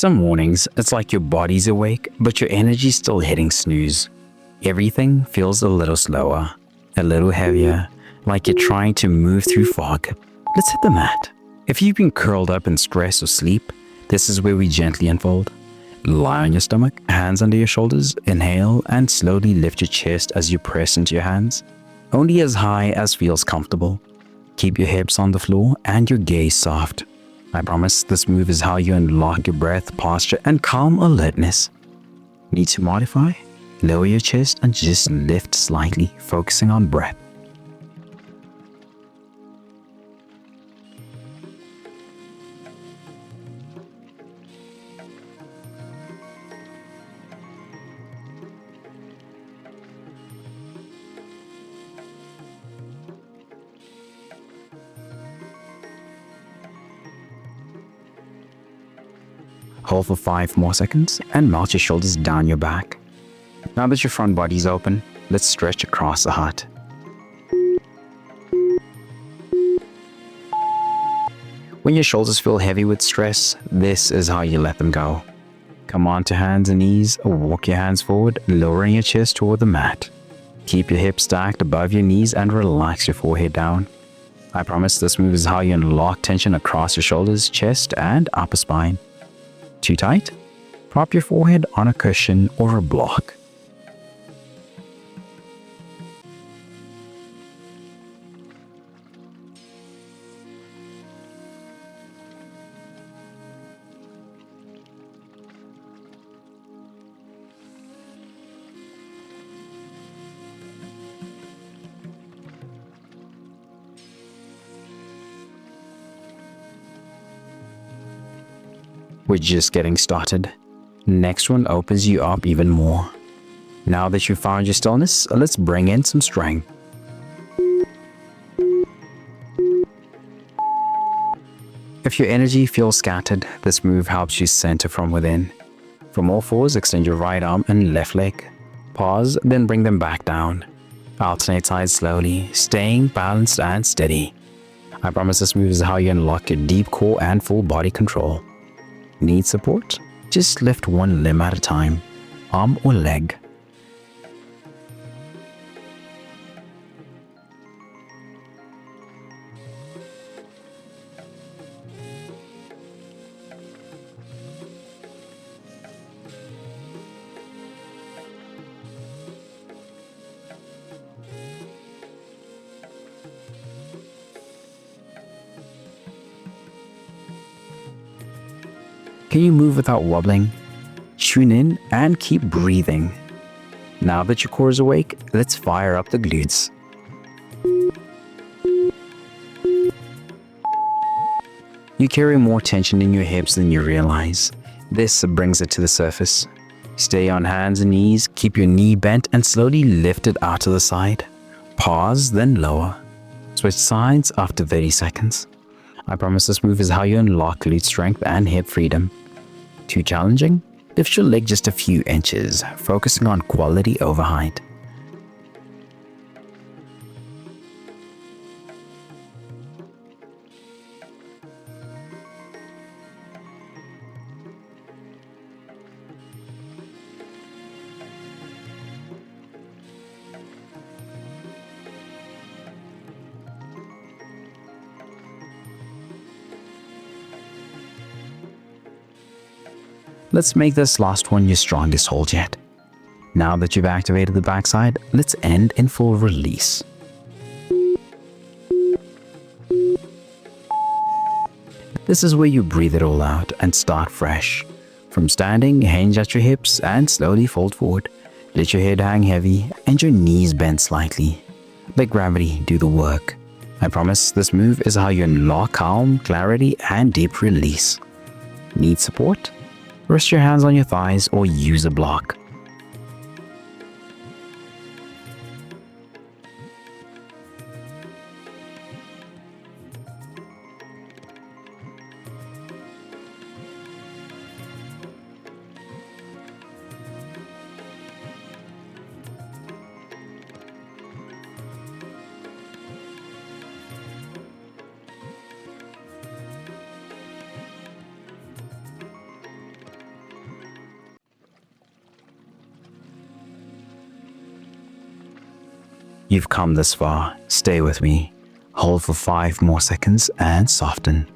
Some mornings, it's like your body's awake, but your energy's still hitting snooze. Everything feels a little slower, a little heavier, like you're trying to move through fog. Let's hit the mat. If you've been curled up in stress or sleep, this is where we gently unfold. Lie on your stomach, hands under your shoulders, inhale and slowly lift your chest as you press into your hands. Only as high as feels comfortable. Keep your hips on the floor and your gaze soft. I promise this move is how you unlock your breath, posture, and calm alertness. Need to modify? Lower your chest and just lift slightly, focusing on breath. Hold for 5 more seconds and melt your shoulders down your back. Now that your front body is open, let's stretch across the heart. When your shoulders feel heavy with stress, this is how you let them go. Come onto hands and knees or walk your hands forward, lowering your chest toward the mat. Keep your hips stacked above your knees and relax your forehead down. I promise this move is how you unlock tension across your shoulders, chest, and upper spine. Too tight? Prop your forehead on a cushion or a block. We're just getting started. Next one opens you up even more. Now that you've found your stillness, let's bring in some strength. If your energy feels scattered, this move helps you center from within. From all fours, extend your right arm and left leg. Pause, then bring them back down. Alternate sides slowly, staying balanced and steady. I promise this move is how you unlock your deep core and full body control. Need support? Just lift one limb at a time, arm or leg. Can you move without wobbling? Tune in and keep breathing. Now that your core is awake, let's fire up the glutes. You carry more tension in your hips than you realize. This brings it to the surface. Stay on hands and knees, keep your knee bent and slowly lift it out to the side. Pause, then lower. Switch sides after 30 seconds. I promise this move is how you unlock glute strength and hip freedom. Too challenging? Lift your leg just a few inches, focusing on quality over height. Let's make this last one your strongest hold yet. Now that you've activated the backside, let's end in full release. This is where you breathe it all out and start fresh. From standing, hinge at your hips and slowly fold forward. Let your head hang heavy and your knees bend slightly. Let gravity do the work. I promise this move is how you unlock calm, clarity, and deep release. Need support? Rest your hands on your thighs or use a block. You've come this far. Stay with me. Hold for 5 more seconds and soften.